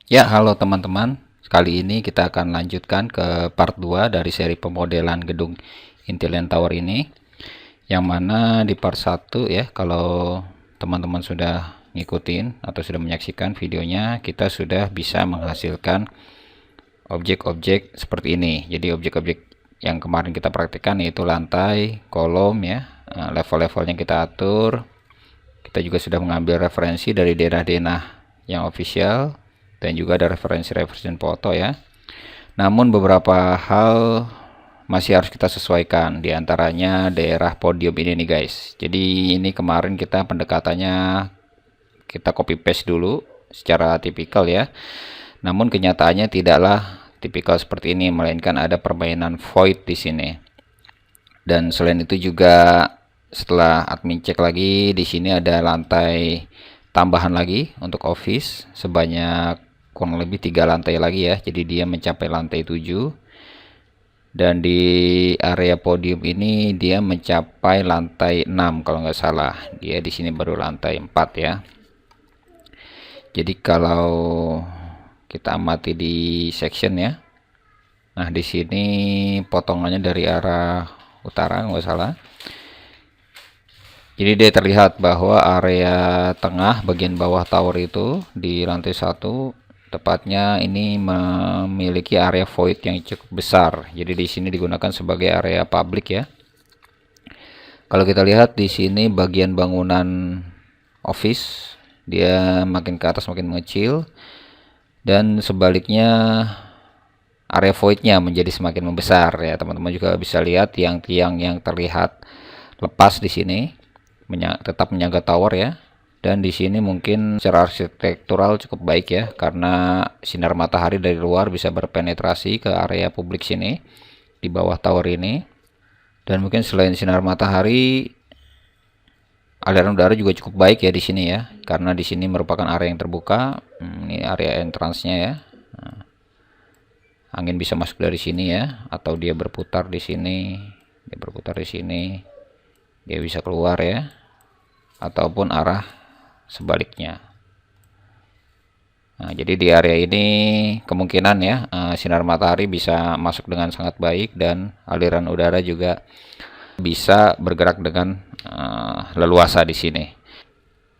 Ya, halo teman-teman. Kali ini kita akan lanjutkan ke part 2 dari seri pemodelan gedung Intiland Tower ini. Yang mana di part 1 ya, kalau teman-teman sudah ngikutin atau sudah menyaksikan videonya, kita sudah bisa menghasilkan objek-objek seperti ini. Jadi objek-objek yang kemarin kita praktikkan yaitu lantai, kolom ya, level-levelnya kita atur. Kita juga sudah mengambil referensi dari denah-denah yang official dan juga ada referensi foto ya. Namun beberapa hal masih harus kita sesuaikan, diantaranya daerah podium ini nih guys. Jadi ini kemarin kita pendekatannya kita copy paste dulu secara tipikal ya. Namun kenyataannya tidaklah tipikal seperti ini, melainkan ada permainan void di sini. Dan selain itu juga setelah admin cek lagi, di sini ada lantai tambahan lagi untuk office sebanyak kurang lebih 3 lantai lagi ya. Jadi dia mencapai lantai 7. Dan di area podium ini dia mencapai lantai 6 kalau nggak salah. Dia di sini baru lantai 4 ya. Jadi kalau kita amati di section ya. Nah, di sini potongannya dari arah utara nggak salah. Jadi dia terlihat bahwa area tengah bagian bawah tower itu di lantai 1 tepatnya ini memiliki area void yang cukup besar. Jadi di sini digunakan sebagai area publik ya. Kalau kita lihat di sini bagian bangunan office dia makin ke atas makin mengecil, dan sebaliknya area voidnya menjadi semakin membesar ya. Teman-teman juga bisa lihat tiang-tiang yang terlihat lepas di sini tetap menyangga tower ya. Dan di sini mungkin secara arsitektural cukup baik ya, karena sinar matahari dari luar bisa berpenetrasi ke area publik sini di bawah tower ini. Dan mungkin selain sinar matahari, aliran udara juga cukup baik ya di sini ya, karena di sini merupakan area yang terbuka. Ini area entrance-nya ya. Angin bisa masuk dari sini ya, atau dia berputar di sini, dia berputar di sini, dia bisa keluar ya, ataupun arah sebaliknya. Nah, jadi di area ini kemungkinan ya sinar matahari bisa masuk dengan sangat baik, dan aliran udara juga bisa bergerak dengan leluasa di sini.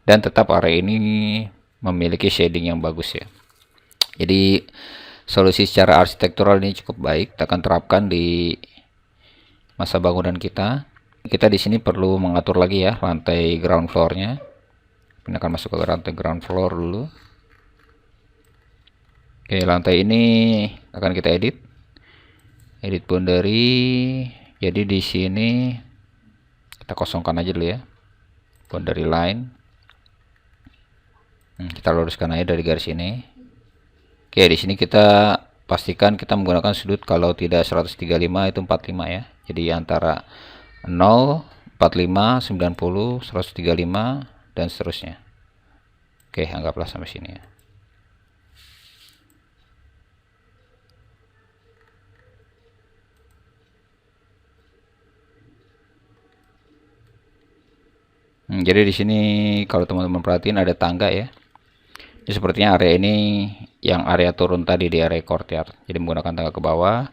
Dan tetap area ini memiliki shading yang bagus ya. Jadi solusi secara arsitektural ini cukup baik, kita akan terapkan di masa bangunan kita. Kita di sini perlu mengatur lagi ya lantai ground floor-nya. Ini akan masuk ke lantai ground floor dulu. Oke, lantai ini akan kita edit boundary. Jadi di sini kita kosongkan aja dulu ya boundary line. Kita luruskan aja dari garis ini. Oke, di sini kita pastikan kita menggunakan sudut, kalau tidak 135 itu 45 ya. Jadi antara 0, 45, 90, 135 dan seterusnya. Oke, anggaplah sampai sini ya. Jadi di sini kalau teman-teman perhatiin ada tangga ya. Jadi sepertinya area ini yang area turun tadi di area courtyard. Jadi menggunakan tangga ke bawah,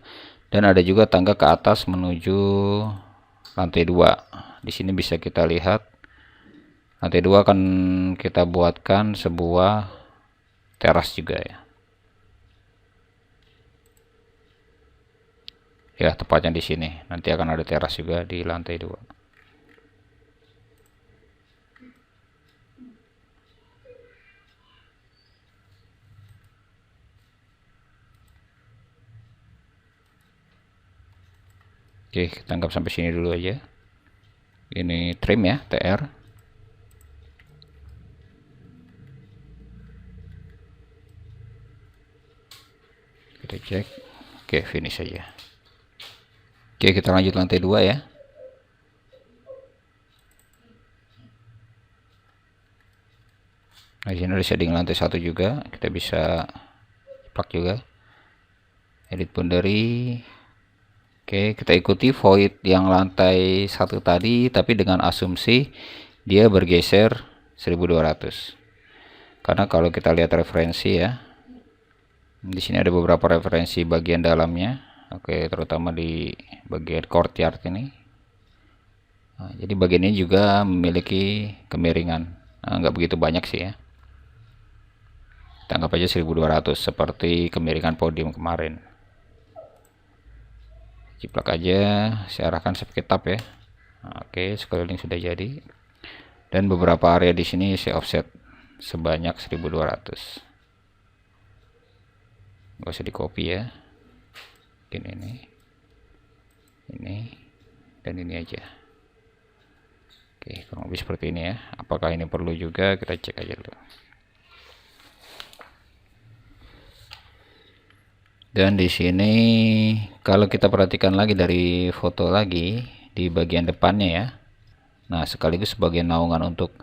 dan ada juga tangga ke atas menuju lantai 2. Di sini bisa kita lihat lantai 2 akan kita buatkan sebuah teras juga ya. Ya, tepatnya di sini. Nanti akan ada teras juga di lantai 2. Oke, kita anggap sampai sini dulu aja. Ini trim ya, TR. Kita cek. Oke, finish aja. Oke, kita lanjut lantai 2 ya. Nah, di sini ada shading lantai 1 juga. Kita bisa plug juga. Edit boundary. Oke, kita ikuti void yang lantai 1 tadi, tapi dengan asumsi dia bergeser 1200. Karena kalau kita lihat referensi ya, Di sini ada beberapa referensi bagian dalamnya. Oke, terutama di bagian courtyard ini. Nah, jadi bagian ini juga memiliki kemiringan. Nah, nggak begitu banyak sih ya. Kita anggap aja 1200 seperti kemiringan podium kemarin. Ciplak aja, saya arahkan sebagai tab ya. Nah, oke, sekeliling sudah jadi. Dan beberapa area di sini saya offset sebanyak 1200. Gak usah di copy ya, mungkin ini dan ini aja. Oke, kurang lebih seperti ini ya. Apakah ini perlu juga, kita cek aja dulu. Dan di sini kalau kita perhatikan lagi dari foto lagi di bagian depannya ya, nah sekaligus sebagai naungan untuk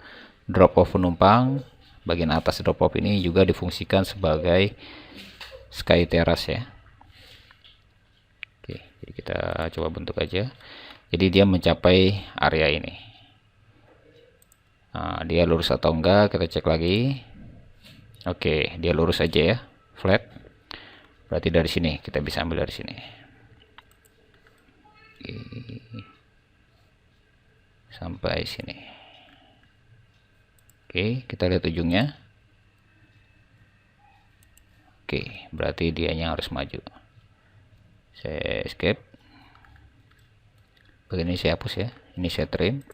drop off penumpang, bagian atas drop off ini juga difungsikan sebagai sky terrace ya. Oke, jadi kita coba bentuk aja. Jadi dia mencapai area ini. Nah, dia lurus atau enggak, kita cek lagi. Oke, dia lurus aja ya, flat. Berarti dari sini kita bisa ambil dari sini. Oke. Sampai sini. Oke, kita lihat ujungnya. Oke, berarti dianya harus maju. Saya escape. Bagian ini saya hapus ya. Ini saya trim.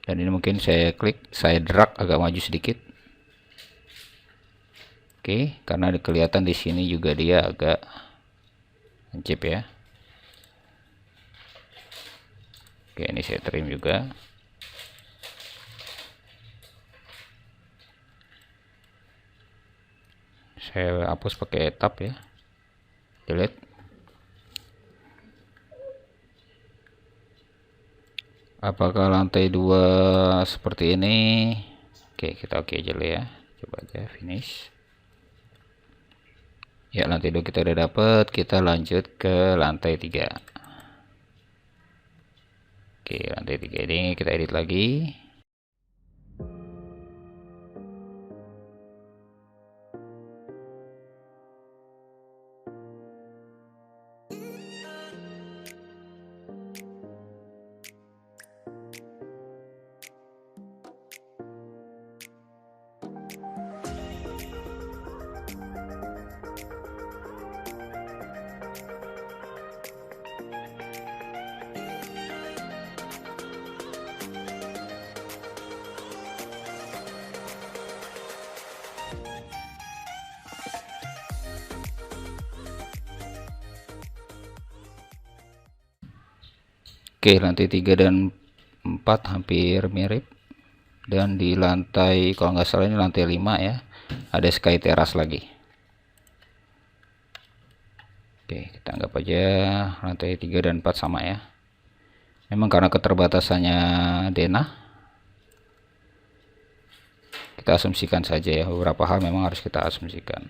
Dan ini mungkin saya klik, saya drag agak maju sedikit. Oke, karena kelihatan di sini juga dia agak lancip ya. Oke, ini saya trim juga. Saya hapus pakai tab ya, delete. Apakah lantai 2 seperti ini? Oke, kita oke aja dulu ya, coba aja finish ya. Lantai 2 kita udah dapet, kita lanjut ke lantai 3. Oke, lantai 3 ini kita edit lagi. Oke, lantai 3 dan 4 hampir mirip. Dan di lantai, kalau nggak salah ini lantai 5 ya, ada sky terrace lagi. Oke, kita anggap aja lantai 3 dan 4 sama ya. Memang karena keterbatasannya denah, kita asumsikan saja ya, beberapa hal memang harus kita asumsikan.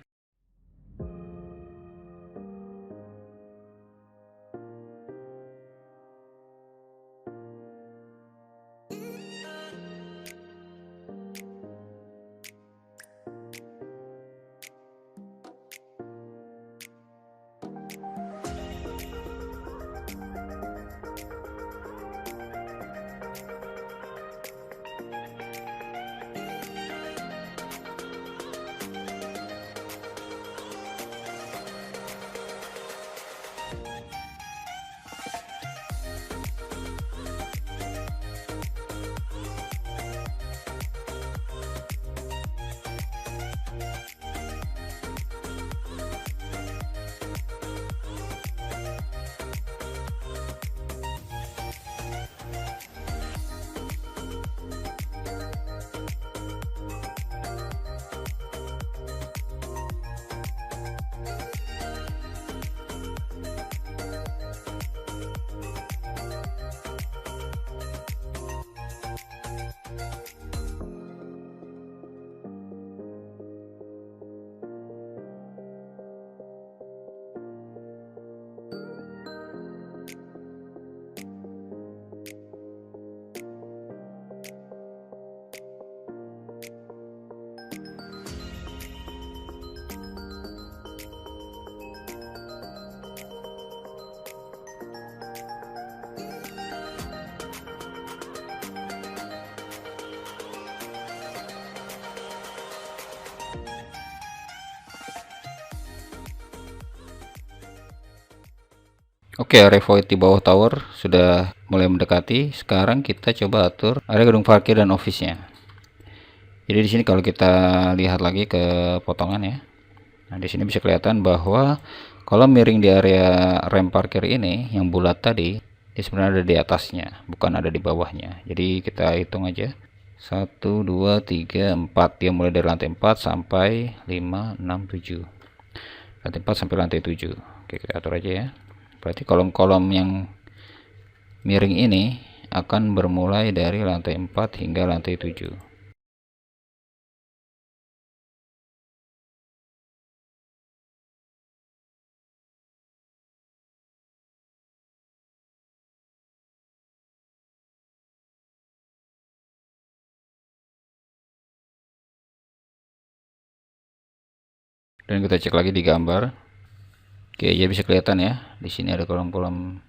Oke, area void di bawah tower sudah mulai mendekati. Sekarang kita coba atur area gedung parkir dan office-nya. Jadi di sini kalau kita lihat lagi ke potongan ya. Nah, di sini bisa kelihatan bahwa kalau miring di area rem parkir ini yang bulat tadi, dia sebenarnya ada di atasnya, bukan ada di bawahnya. Jadi kita hitung aja. 1 2 3 4. Dia mulai dari lantai 4 sampai 5 6 7. Lantai 4 sampai lantai 7. Oke, kita atur aja ya. Berarti kolom-kolom yang miring ini akan bermulai dari lantai 4 hingga lantai 7. Dan kita cek lagi di gambar. Oke, jadi bisa kelihatan ya. Di sini ada kolom-kolom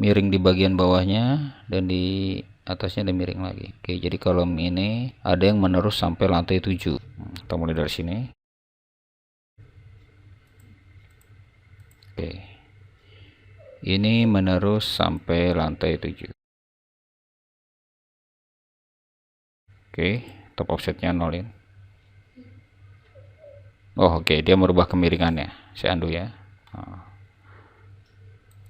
miring di bagian bawahnya dan di atasnya ada miring lagi. Oke, jadi kolom ini ada yang menerus sampai lantai 7. Kita mulai dari sini. Oke. Ini menerus sampai lantai 7. Oke, top offsetnya 0 in. Oh, oke, dia merubah kemiringannya. Saya undo ya. Nah,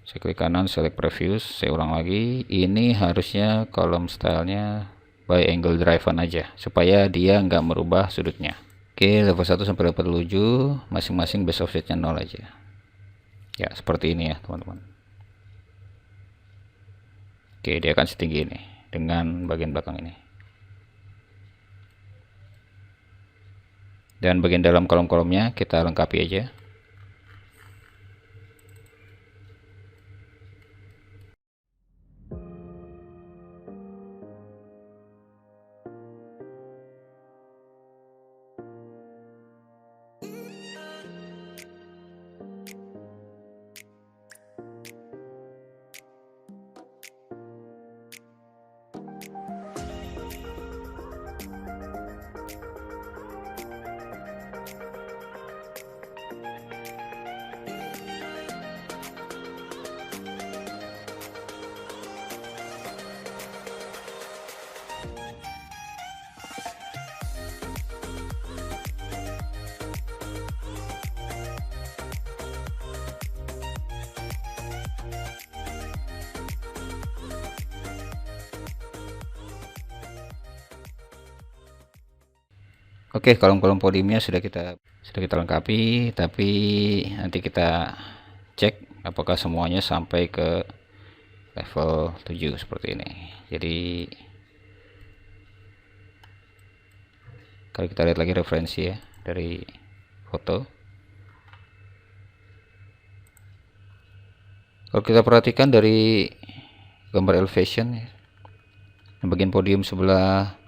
saya klik kanan, select previous, saya ulang lagi. Ini harusnya kolom stylenya by angle driven aja, supaya dia nggak merubah sudutnya. Oke, level 1 sampai level 7, masing-masing base offsetnya 0 aja. Ya, seperti ini ya, teman-teman. Oke, dia akan setinggi ini, dengan bagian belakang ini. Dan bagian dalam kolom-kolomnya kita lengkapi aja. Oke, kolom-kolom podiumnya sudah kita lengkapi, tapi nanti kita cek apakah semuanya sampai ke level 7 seperti ini. Jadi kalau kita lihat lagi referensi ya dari foto, kalau kita perhatikan dari gambar elevation ya, bagian podium sebelah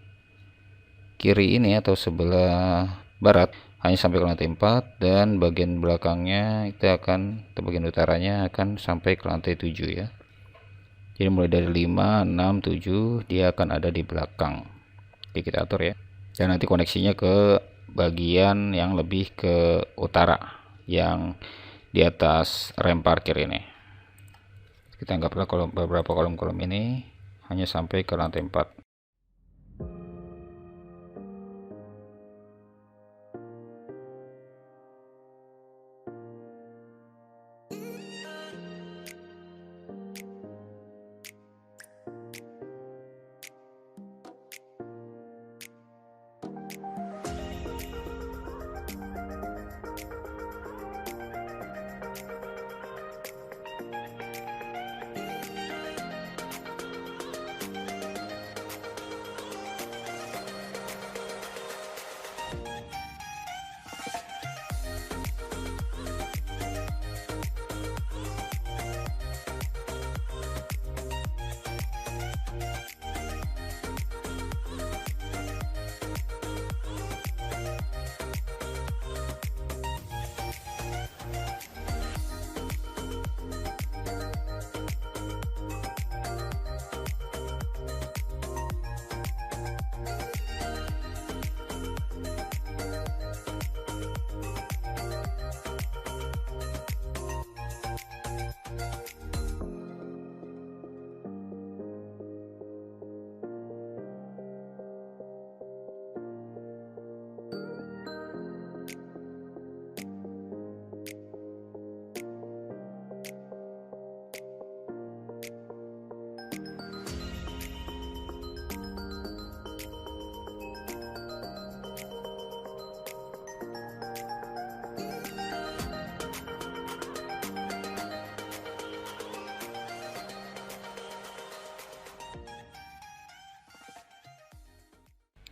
kiri ini atau sebelah barat hanya sampai ke lantai 4, dan bagian belakangnya itu akan, atau bagian utaranya akan sampai ke lantai 7 ya. Jadi mulai dari 5 6 7 dia akan ada di belakang. Oke, kita atur ya. Dan nanti koneksinya ke bagian yang lebih ke utara, yang di atas rem parkir ini. Kita anggaplah beberapa kolom-kolom ini hanya sampai ke lantai 4.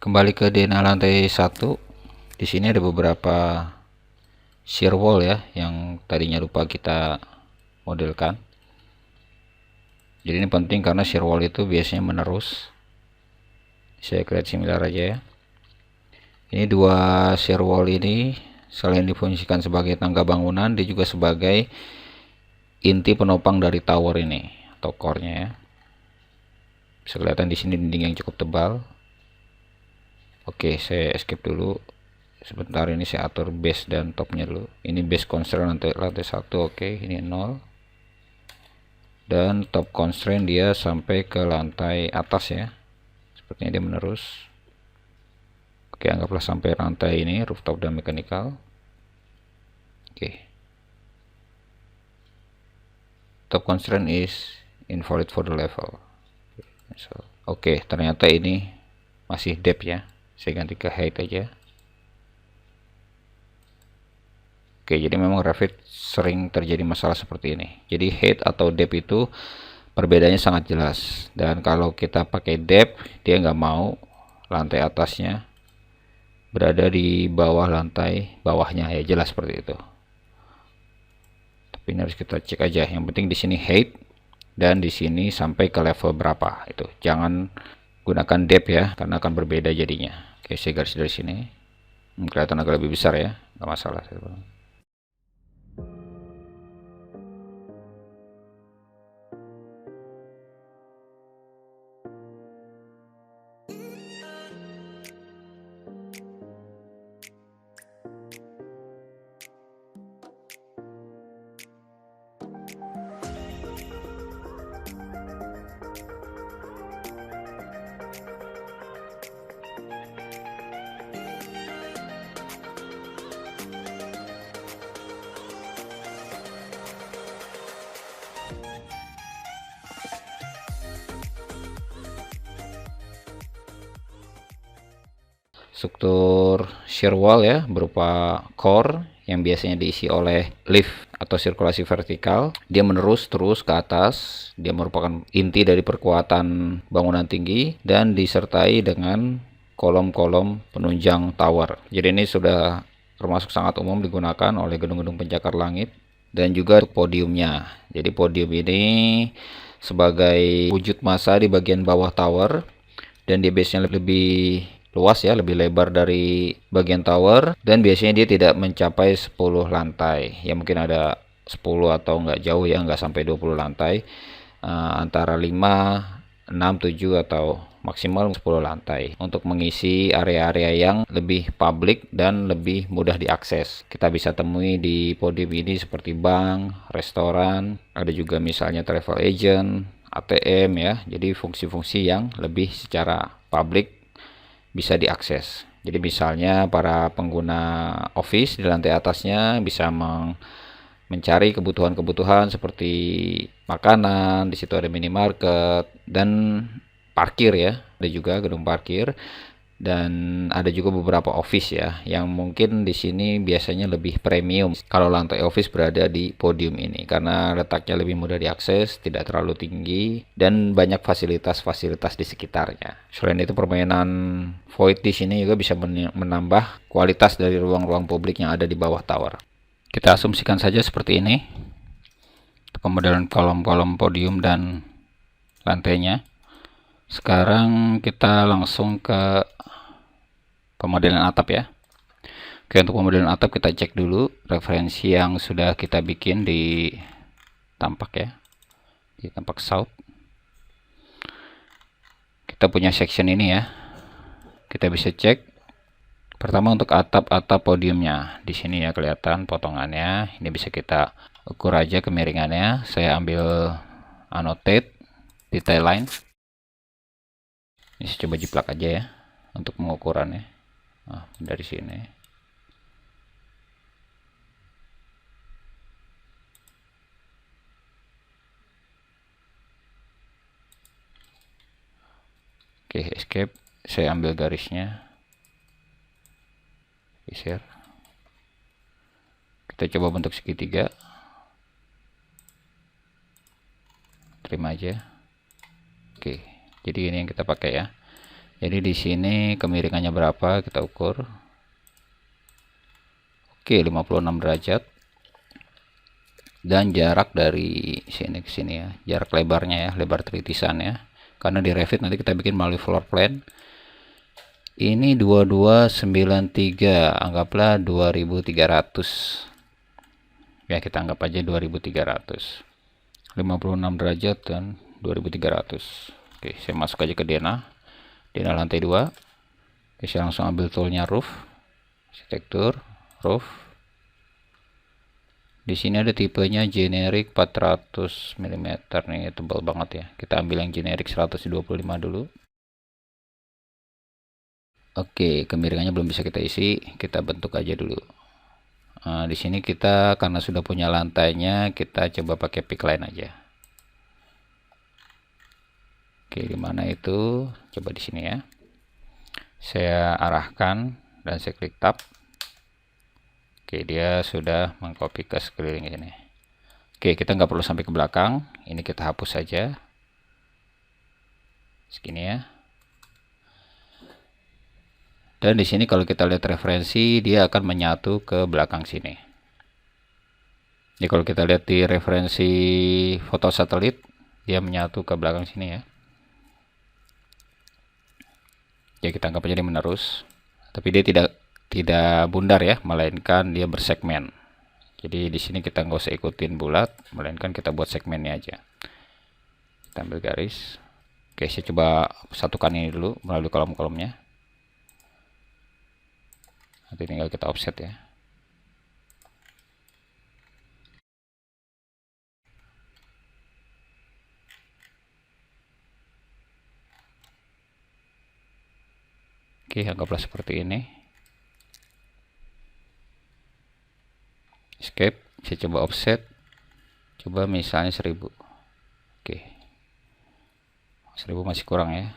Kembali ke DNA lantai 1. Di sini ada beberapa shear wall ya yang tadinya lupa kita modelkan. Jadi ini penting karena shear wall itu biasanya menerus. Saya create similar aja ya. Ini dua shear wall ini selain difungsikan sebagai tangga bangunan, dia juga sebagai inti penopang dari tower ini atau core-nya ya. Bisa kelihatan di sini dinding yang cukup tebal. Oke, saya escape dulu. Sebentar, ini saya atur base dan topnya dulu. Ini base constraint lantai 1. Oke, ini 0. Dan top constraint dia sampai ke lantai atas ya. Sepertinya dia menerus. Oke, anggaplah sampai lantai ini, rooftop dan mechanical. Oke. Top constraint is invalid for the level. Oke, ternyata ini masih depth ya. Saya ganti ke height aja. Oke, jadi memang Revit sering terjadi masalah seperti ini. Jadi height atau depth itu perbedaannya sangat jelas. Dan kalau kita pakai depth, dia nggak mau lantai atasnya berada di bawah lantai bawahnya ya, jelas seperti itu. Tapi ini harus kita cek aja. Yang penting di sini height dan di sini sampai ke level berapa itu. Jangan gunakan depth ya, karena akan berbeda jadinya. Oke, saya garis dari sini. Kelihatan agak lebih besar ya, nggak masalah. Struktur shear wall ya berupa core yang biasanya diisi oleh lift atau sirkulasi vertikal. Dia menerus terus ke atas. Dia merupakan inti dari perkuatan bangunan tinggi dan disertai dengan kolom-kolom penunjang tower. Jadi ini sudah termasuk sangat umum digunakan oleh gedung-gedung pencakar langit dan juga podiumnya. Jadi podium ini sebagai wujud massa di bagian bawah tower dan dia base-nya lebih luas ya, lebih lebar dari bagian tower dan biasanya dia tidak mencapai 10 lantai ya, mungkin ada 10 atau enggak jauh ya, enggak sampai 20 lantai, antara 5, 6, 7 atau maksimal 10 lantai untuk mengisi area-area yang lebih publik dan lebih mudah diakses. Kita bisa temui di podium ini seperti bank, restoran, ada juga misalnya travel agent, ATM ya, jadi fungsi-fungsi yang lebih secara publik bisa diakses. Jadi misalnya para pengguna office di lantai atasnya bisa mencari kebutuhan-kebutuhan seperti makanan, di situ ada minimarket dan parkir ya. Ada juga gedung parkir dan ada juga beberapa office ya yang mungkin di sini biasanya lebih premium kalau lantai office berada di podium ini karena letaknya lebih mudah diakses, tidak terlalu tinggi dan banyak fasilitas-fasilitas di sekitarnya. Selain itu permainan void di sini juga bisa menambah kualitas dari ruang-ruang publik yang ada di bawah tower. Kita asumsikan saja seperti ini pemodelan kolom-kolom podium dan lantainya. Sekarang kita langsung ke pemodelan atap ya. Oke, untuk pemodelan atap kita cek dulu referensi yang sudah kita bikin di tampak ya, di tampak south. Kita punya section ini ya, kita bisa cek. Pertama untuk atap podiumnya di sini ya, kelihatan potongannya. Ini bisa kita ukur aja kemiringannya. Saya ambil annotate detail line. Ini saya coba jiplak aja ya untuk pengukurannya. Nah, dari sini. Oke, escape. Saya ambil garisnya. Geser. Kita coba bentuk segitiga. Terima aja. Oke, jadi ini yang kita pakai ya. Jadi di sini kemiringannya berapa kita ukur. Oke, 56 derajat. Dan jarak dari sini ke sini ya, jarak lebarnya ya, lebar tritisan ya. Karena di Revit nanti kita bikin melalui floor plan. Ini 2293, anggaplah 2300. Ya, kita anggap aja 2300. 56 derajat dan 2300. Oke, saya masuk aja ke Dena lantai 2. Oke, saya langsung ambil toolnya roof, arsitektur, roof. Di sini ada tipenya generic 400 mm nih, tebal banget ya. Kita ambil yang generic 125 dulu. Oke, kemiringannya belum bisa kita isi, kita bentuk aja dulu. Nah, di sini kita karena sudah punya lantainya, kita coba pakai pick line aja. Oke, di mana itu? Coba di sini ya. Saya arahkan dan saya klik tab. Oke, dia sudah mengcopy ke sekeliling ini. Oke, kita nggak perlu sampai ke belakang. Ini kita hapus saja. Segini ya. Dan di sini kalau kita lihat referensi, dia akan menyatu ke belakang sini. Jadi kalau kita lihat di referensi foto satelit, dia menyatu ke belakang sini ya. Ya, kita anggap aja dia menerus. Tapi dia tidak bundar ya, melainkan dia bersegmen. Jadi di sini kita nggak usah ikutin bulat, melainkan kita buat segmennya aja. Kita ambil garis. Oke, saya coba satukan ini dulu melalui kolom-kolomnya. Nanti tinggal kita offset ya. Oke, anggaplah seperti ini. Escape, saya coba offset. Coba misalnya 1000. Oke. 1000 masih kurang ya.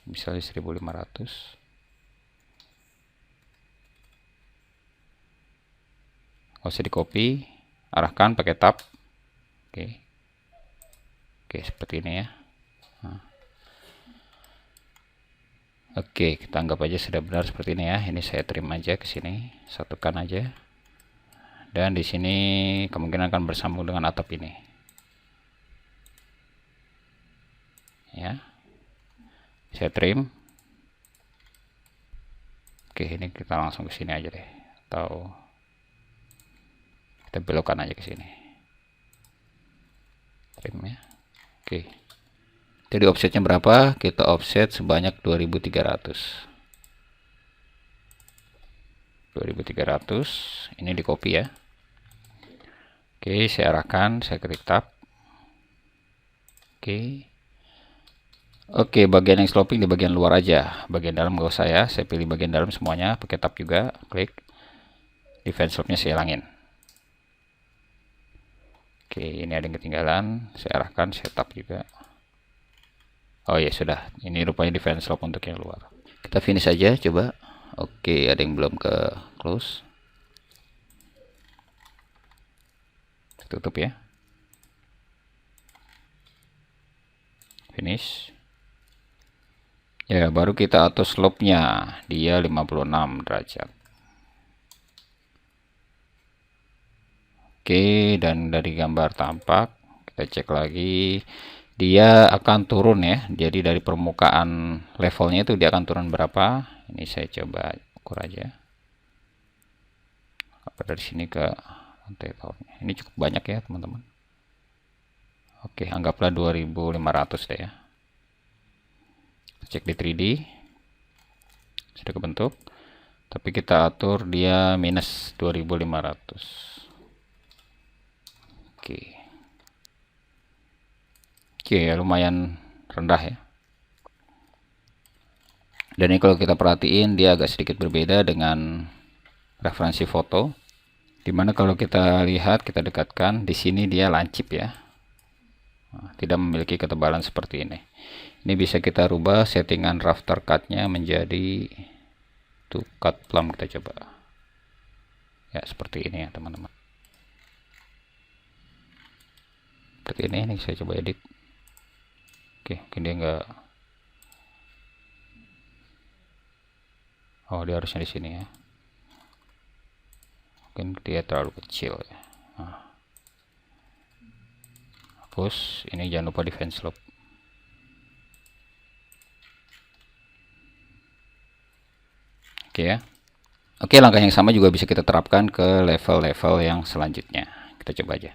Misalnya 1500. Nggak usah di copy, arahkan pakai tab. Oke. Oke, seperti ini ya. Nah. Oke, kita anggap aja sudah benar seperti ini ya. Ini saya trim aja ke sini, satukan aja. Dan di sini kemungkinan akan bersambung dengan atap ini. Ya. Saya trim. Oke, ini kita langsung ke sini aja deh. Atau kita belokkan aja ke sini. Trim ya. Oke. Jadi offsetnya berapa? Kita offset sebanyak 2300. 2300. Ini di copy ya. Oke, saya arahkan, saya klik tab. Oke. Oke, bagian yang sloping di bagian luar aja. Bagian dalam nggak usah ya. Saya pilih bagian dalam semuanya, pakai tab juga, klik. Defense slope-nya saya hilangin. Oke, ini ada yang ketinggalan. Saya arahkan, saya tab juga. Oh ya sudah, ini rupanya defense slope untuk yang luar. Kita finish aja, coba. Oke, ada yang belum ke close. Tutup ya. Finish. Ya, baru kita atur slope-nya. Dia 56 derajat. Oke, dan dari gambar tampak, kita cek lagi. Dia akan turun ya. Jadi dari permukaan levelnya itu dia akan turun berapa? Ini saya coba ukur aja. Apa dari sini ke lantai towernya. Ini cukup banyak ya, teman-teman. Oke, anggaplah 2500 deh ya. Cek di 3D. Sudah kebentuk. Tapi kita atur dia minus 2500. Oke. Oke, ya lumayan rendah ya. Dan ini kalau kita perhatiin dia agak sedikit berbeda dengan referensi foto. Dimana kalau kita lihat, kita dekatkan, di sini dia lancip ya. Nah, tidak memiliki ketebalan seperti ini. Ini bisa kita rubah settingan rafter cut-nya menjadi to cut plumb, kita coba. Ya, seperti ini ya, teman-teman. Seperti ini saya coba edit. Oke, mungkin dia enggak. Oh, dia harusnya di sini ya. Mungkin dia terlalu kecil ya. Nah, hapus. Ini jangan lupa defense loop. Oke ya. Oke, langkah yang sama juga bisa kita terapkan ke level-level yang selanjutnya. Kita coba aja.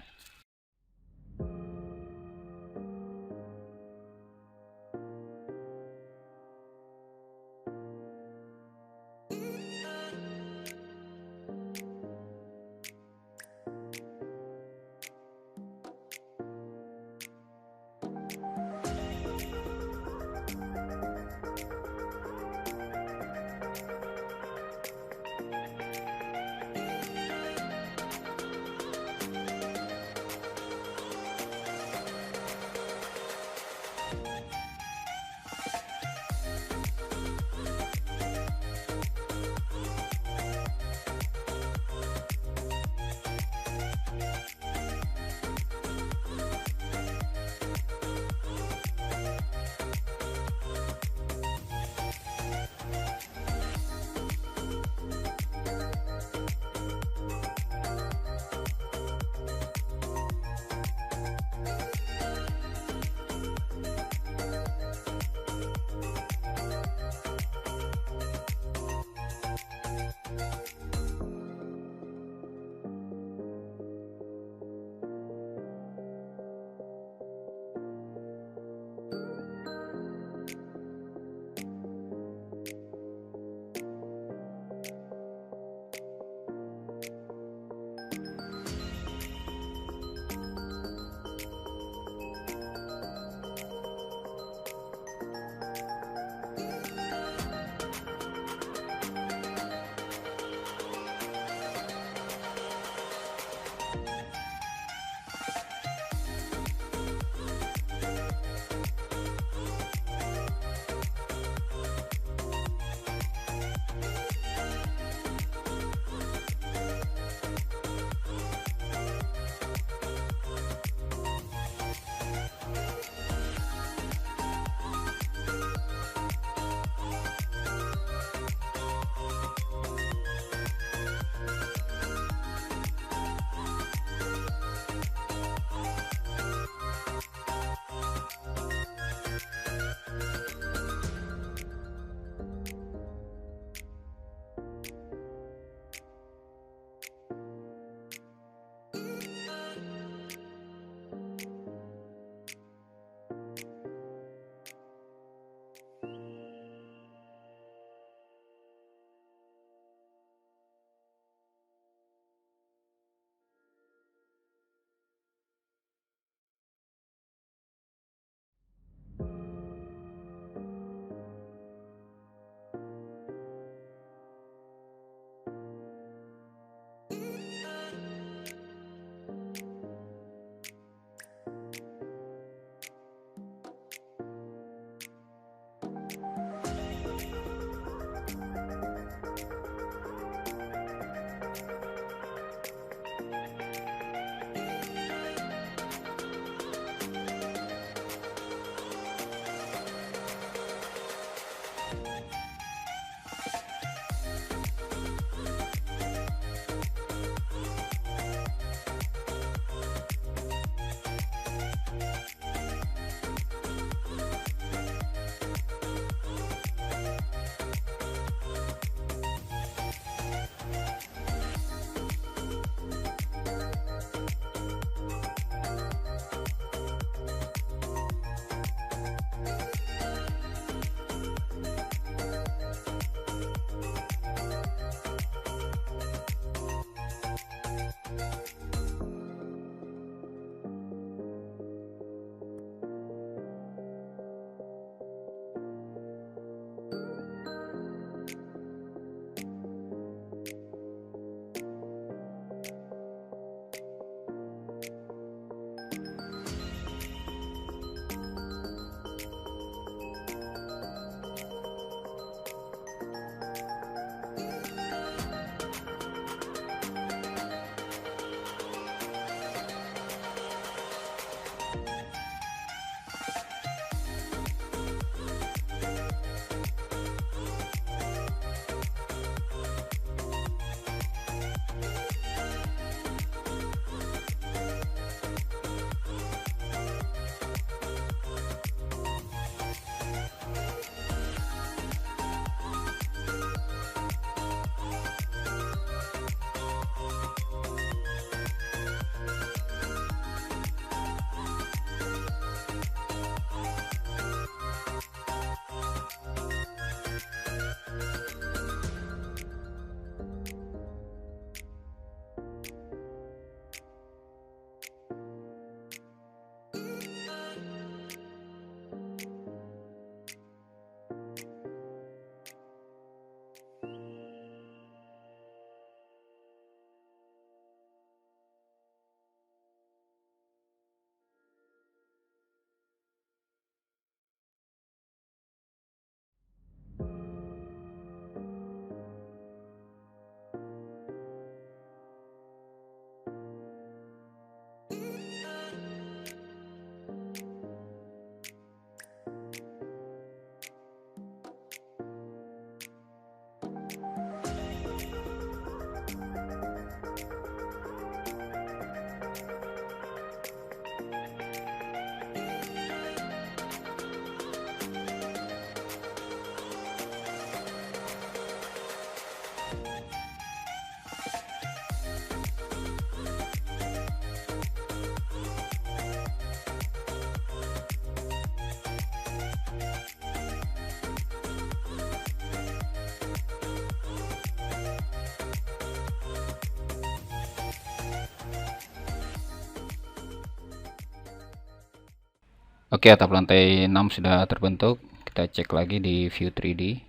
Oke, atap lantai 6 sudah terbentuk. Kita cek lagi di view 3D.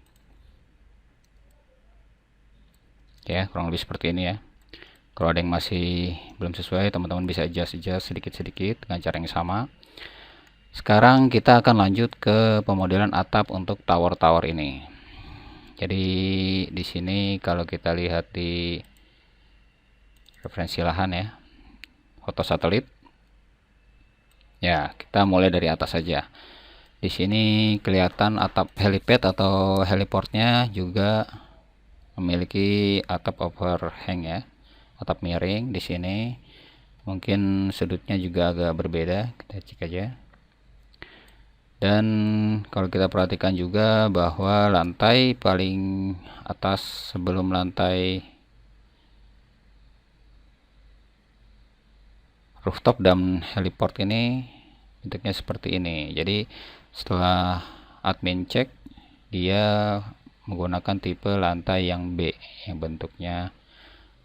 Ya, kurang lebih seperti ini ya. Kalau ada yang masih belum sesuai, teman-teman bisa adjust sedikit-sedikit dengan cara yang sama. Sekarang kita akan lanjut ke pemodelan atap untuk tower-tower ini. Jadi di sini kalau kita lihat di referensi lahan ya, foto satelit. Ya, kita mulai dari atas saja. Di sini kelihatan atap helipad atau heliportnya juga memiliki atap overhang ya, atap miring. Di sini mungkin sudutnya juga agak berbeda, kita cek aja. Dan kalau kita perhatikan juga bahwa lantai paling atas sebelum lantai rooftop dan heliport ini bentuknya seperti ini. Jadi setelah admin cek, dia menggunakan tipe lantai yang B yang bentuknya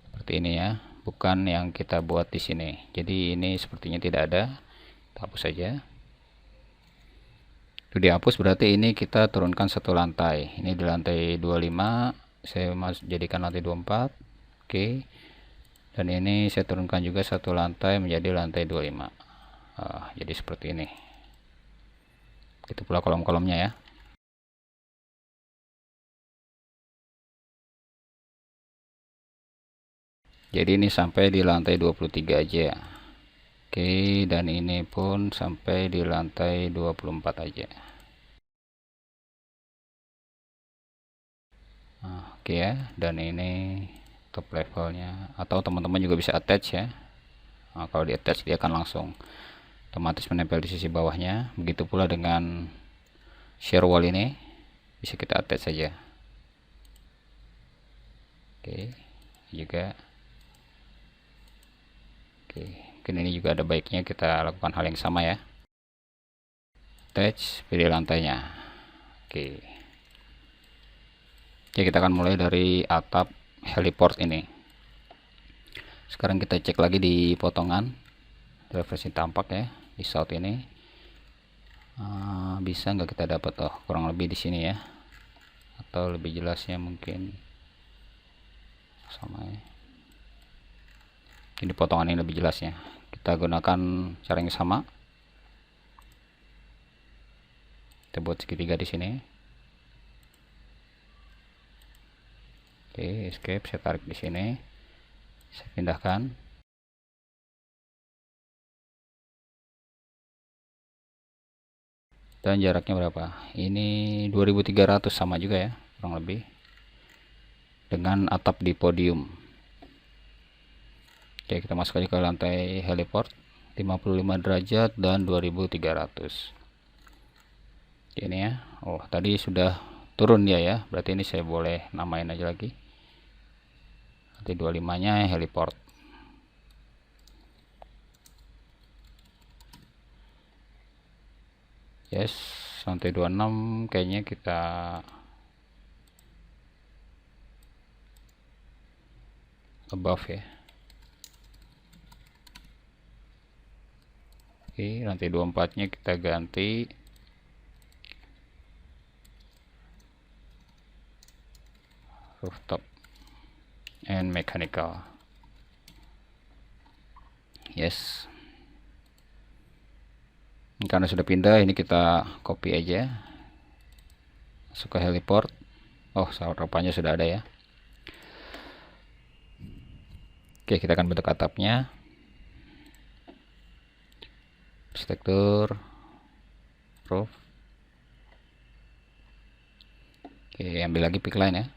seperti ini ya, bukan yang kita buat di sini. Jadi ini sepertinya tidak ada. Kita hapus saja. Itu dihapus, berarti ini kita turunkan satu lantai. Ini di lantai 25, saya jadikan lantai 24. Oke. Dan ini saya turunkan juga satu lantai menjadi lantai 25. Jadi seperti ini. Itu pula kolom-kolomnya ya. Jadi ini sampai di lantai 23 aja. Oke, dan ini pun sampai di lantai 24 aja. Oke ya, dan ini top levelnya, atau teman-teman juga bisa attach ya. Kalau di attach dia akan langsung otomatis menempel di sisi bawahnya. Begitu pula dengan shear wall ini, bisa kita attach saja. Oke, juga. Oke, mungkin ini juga ada baiknya kita lakukan hal yang sama ya. Attach, pilih lantainya. Oke. Oke, kita akan mulai dari atap heliport ini. Sekarang kita cek lagi di potongan referensi tampak ya, di south ini. Bisa nggak kita dapat kurang lebih di sini ya, atau lebih jelasnya mungkin sama ya. Ini potongan ini lebih jelasnya. Kita gunakan cara yang sama. Kita buat segitiga di sini. Oke, escape, saya tarik di sini. Saya pindahkan. Dan jaraknya berapa? Ini 2300, sama juga ya, kurang lebih. Dengan atap di podium. Oke, kita masuk aja ke lantai heliport. 55 derajat dan 2300. Ini ya. Oh, tadi sudah turun dia ya. Berarti ini saya boleh namain aja lagi. Lantai 25 nya heliport. Yes, lantai 26 kayaknya kita above ya. Oke, lantai 24 nya kita ganti rooftop and mechanical. Yes, karena sudah pindah, ini kita copy aja, masuk ke heliport. Oh, rupanya sudah ada ya. Oke, kita akan bentuk atapnya. Struktur roof. Oke, ambil lagi pick line ya.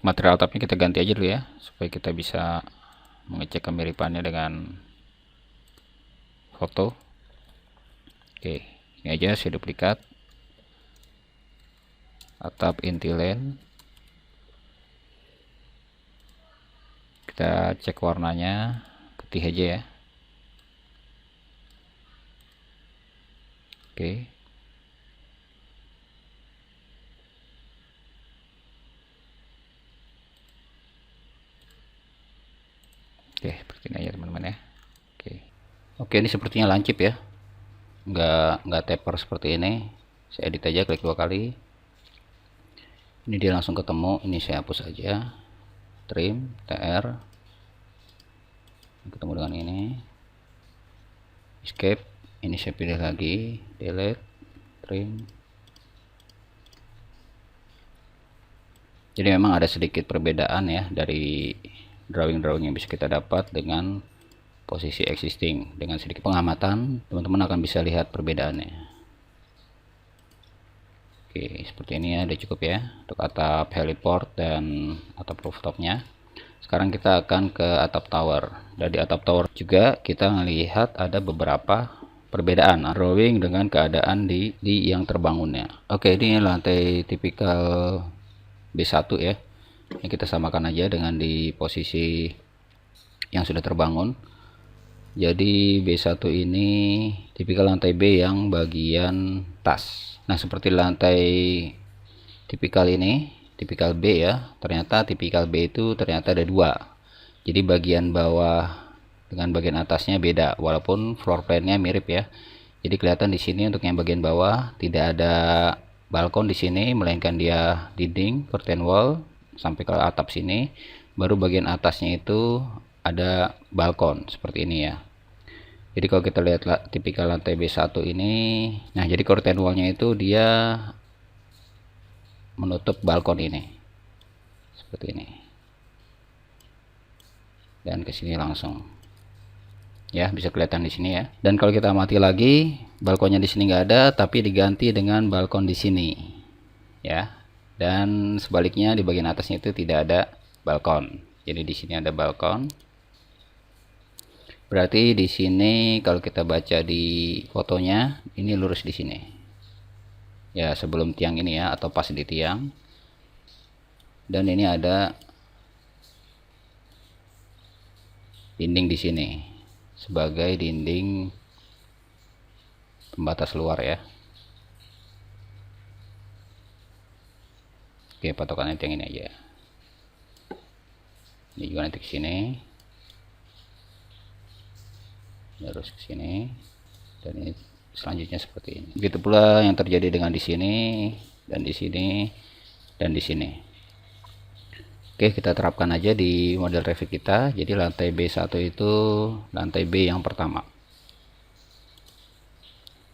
material atapnya kita ganti aja dulu ya, supaya kita bisa mengecek kemiripannya dengan foto. Oke, ini aja saya duplikat atap intilen. Kita cek warnanya putih aja ya. Oke, seperti ini aja teman-teman ya. Oke, ini sepertinya lancip ya, nggak taper seperti ini. Saya edit aja, klik 2 kali, ini dia langsung ketemu. Ini saya hapus aja, trim tr, ketemu dengan ini, escape, ini saya pilih lagi, delete, trim. Jadi memang ada sedikit perbedaan ya dari drawing yang bisa kita dapat dengan posisi existing. Dengan sedikit pengamatan, teman-teman akan bisa lihat perbedaannya. Oke, seperti ini ya, udah cukup ya untuk atap heliport dan atap rooftopnya. Sekarang kita akan ke atap tower. Dari atap tower juga kita melihat ada beberapa perbedaan drawing dengan keadaan di yang terbangunnya. Oke, ini lantai tipikal B1 ya. Ini kita samakan aja dengan di posisi yang sudah terbangun. Jadi B1 ini tipikal lantai B yang bagian tas. Nah, seperti lantai tipikal ini, tipikal B ya, ternyata tipikal B itu ternyata ada 2. Jadi bagian bawah dengan bagian atasnya beda, walaupun floor plan-nya mirip ya. Jadi kelihatan di sini untuk yang bagian bawah tidak ada balkon di sini, melainkan dia dinding curtain wall sampai ke atap sini. Baru bagian atasnya itu ada balkon seperti ini ya. Jadi kalau kita lihat tipikal lantai B1 ini, nah jadi curtain wall-nya itu dia menutup balkon ini seperti ini, dan ke sini langsung ya, bisa kelihatan di sini ya. Dan kalau kita amati lagi, balkonnya di sini nggak ada, tapi diganti dengan balkon di sini ya. Dan sebaliknya di bagian atasnya itu tidak ada balkon. Jadi di sini ada balkon. Berarti di sini kalau kita baca di fotonya, ini lurus di sini ya, sebelum tiang ini ya, atau pas di tiang. Dan ini ada dinding di sini sebagai dinding pembatas luar ya. Oke, patokannya tiang ini aja. Ini juga nanti ke sini, terus ke sini, dan ini selanjutnya seperti ini. Begitu pula yang terjadi dengan di sini, dan di sini, dan di sini. Oke, kita terapkan aja di model Revit kita. Jadi lantai B1 itu lantai B yang pertama.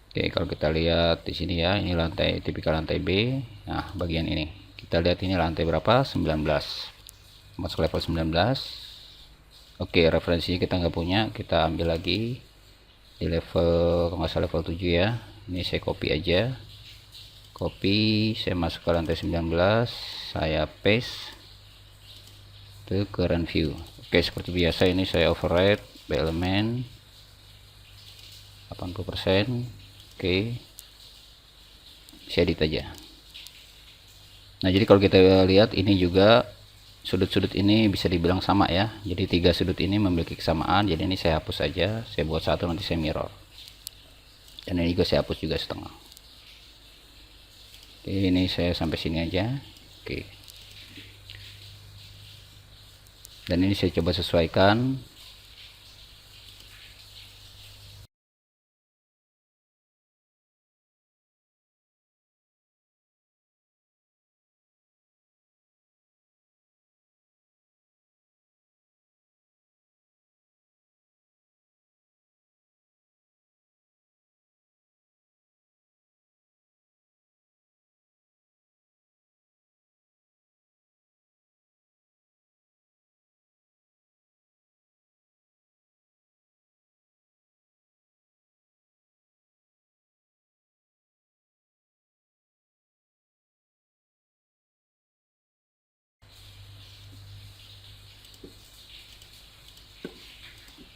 Oke, kalau kita lihat di sini ya, ini lantai tipikal lantai B. Nah, bagian ini kita lihat ini lantai berapa? 19. Masuk level 19. Oke, referensinya kita nggak punya, kita ambil lagi di level, kalau nggak salah level 7 ya. Ini saya copy aja, saya masuk ke lantai 19, saya paste ke current view. Oke, seperti biasa ini saya override by element 80%. Oke, saya edit aja. Nah, jadi kalau kita lihat ini juga sudut-sudut ini bisa dibilang sama ya. Jadi 3 sudut ini memiliki kesamaan. Jadi ini saya hapus aja, saya buat 1, nanti saya mirror. Dan ini juga saya hapus juga setengah. Oke, ini saya sampai sini aja. Oke. Dan ini saya coba sesuaikan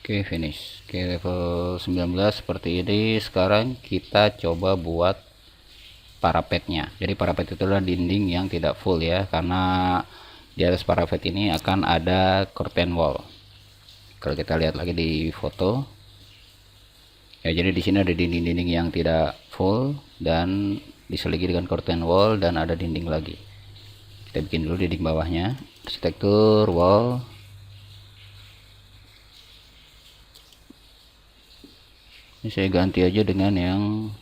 Oke, finish. Oke, level 19 seperti ini. Sekarang kita coba buat parapetnya. Jadi parapet itu adalah dinding yang tidak full ya, karena di atas parapet ini akan ada curtain wall. Kalau kita lihat lagi di foto ya, jadi di sini ada dinding-dinding yang tidak full dan diselingi dengan curtain wall dan ada dinding lagi. Kita bikin dulu dinding bawahnya, arsitektur wall. Ini saya ganti aja dengan yang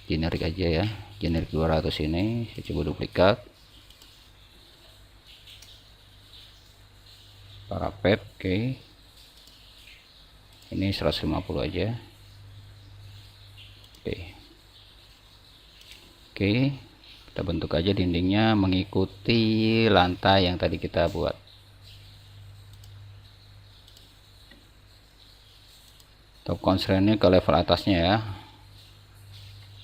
generik aja ya, generik 200 ini. Saya coba duplikat parapet. Oke, ini 150 aja. Oke, kita bentuk aja dindingnya mengikuti lantai yang tadi kita buat. Top constraint-nya ke level atasnya ya.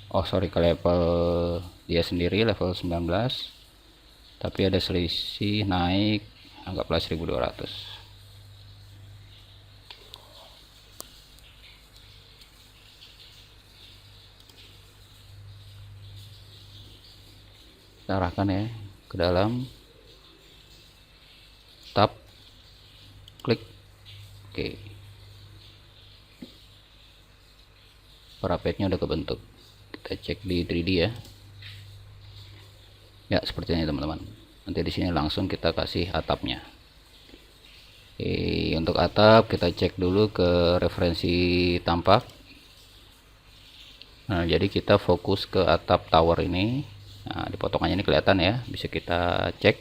Oh sorry, ke level dia sendiri level 19, tapi ada selisih naik, anggaplah 1200. Kita arahkan ya ke dalam, tap, klik. Oke, parapetnya udah kebentuk. Kita cek di 3D ya. Ya seperti ini teman-teman. Nanti di sini langsung kita kasih atapnya. Oke, untuk atap kita cek dulu ke referensi tampak. Nah, jadi kita fokus ke atap tower ini. Nah, di potongannya ini kelihatan ya, bisa kita cek.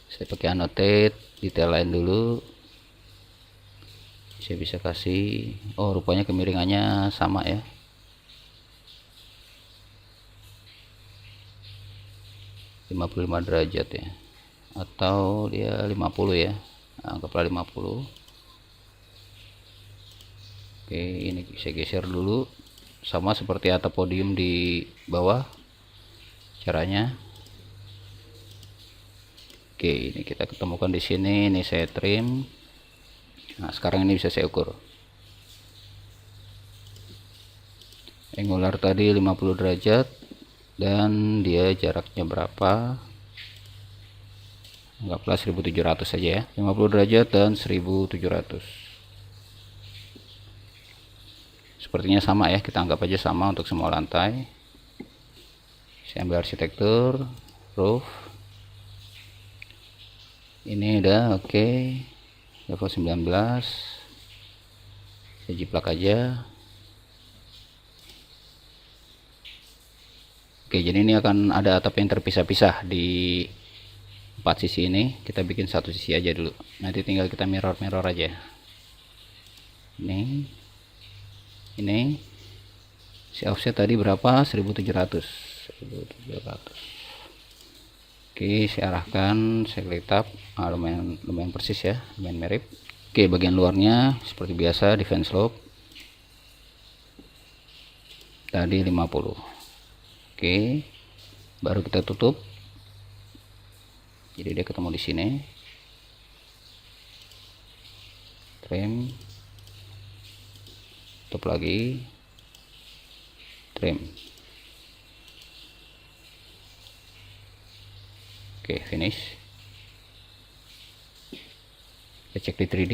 Saya pakai annotate detail lain dulu. Saya bisa kasih, oh rupanya kemiringannya sama ya. ...55 derajat ya, atau dia 50 ya, anggaplah 50. Oke, ini saya geser dulu, sama seperti atap podium di bawah caranya. Oke, ini kita ketemukan di sini. Ini saya trim. Nah, sekarang ini bisa saya ukur. Angular tadi 50 derajat dan dia jaraknya berapa? Anggaplah 1700 saja ya. 50 derajat dan 1700. Sepertinya sama ya, kita anggap aja sama untuk semua lantai. Saya ambil arsitektur, roof. Ini udah oke. Level 19. Saya jiplak aja. Oke, jadi ini akan ada atap yang terpisah-pisah di 4 sisi ini. Kita bikin satu sisi aja dulu. Nanti tinggal kita mirror aja. Ini si offset tadi berapa? 1700. Oke, saya arahkan, saya klik tab. Lumayan persis ya, lumayan mirip. Oke, bagian luarnya seperti biasa defense slope tadi 50. Oke, baru kita tutup. Jadi dia ketemu di sini. Trim, tutup lagi, trim. Oke, finish. Kita cek di 3D.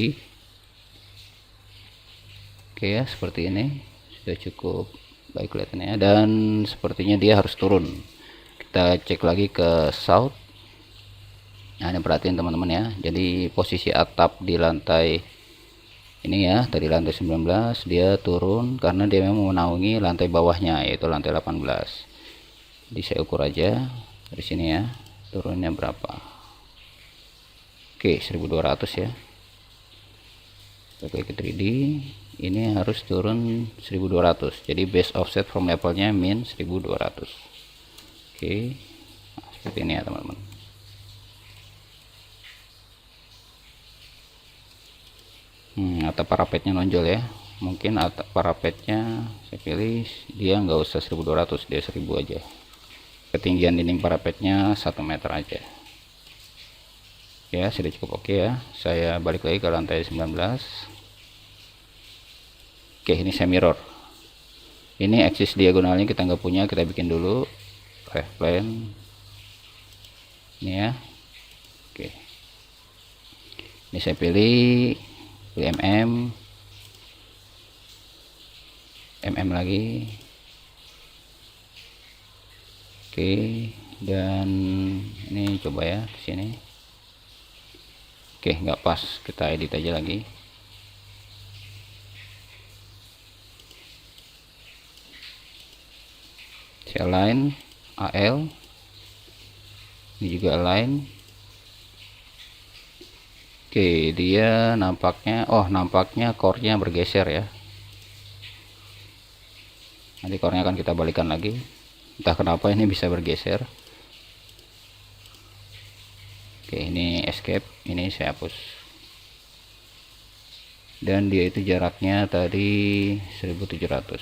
Oke ya, seperti ini sudah cukup baik kelihatannya, dan sepertinya dia harus turun. Kita cek lagi ke south. Nah, ini perhatiin teman-teman ya, jadi posisi atap di lantai ini ya, tadi lantai 19 dia turun karena dia memang menaungi lantai bawahnya, yaitu lantai 18. Jadi saya ukur aja dari sini ya, turunnya berapa. Oke, 1200 ya. Kita klik ke 3D. Ini harus turun 1200, jadi base offset from levelnya min 1200. Oke, nah, seperti ini ya teman-teman. Atap parapetnya nonjol ya, mungkin atap parapetnya saya pilih dia nggak usah 1200, dia 1000 aja. Ketinggian dinding parapetnya 1 meter aja. Ya, sudah cukup oke ya. Saya balik lagi ke lantai 19. Oke, ini saya mirror. Ini axis diagonalnya kita nggak punya, kita bikin dulu ref plane ini ya. Oke, ini saya pilih mm lagi. Oke, dan ini coba ya di sini. Oke, nggak pas, kita edit aja lagi. Saya align AL, ini juga align. Oke, dia nampaknya, nampaknya core-nya bergeser ya. Nanti core-nya akan kita balikan lagi. Entah kenapa ini bisa bergeser. Oke, ini escape, ini saya hapus. Dan dia itu jaraknya tadi 1700.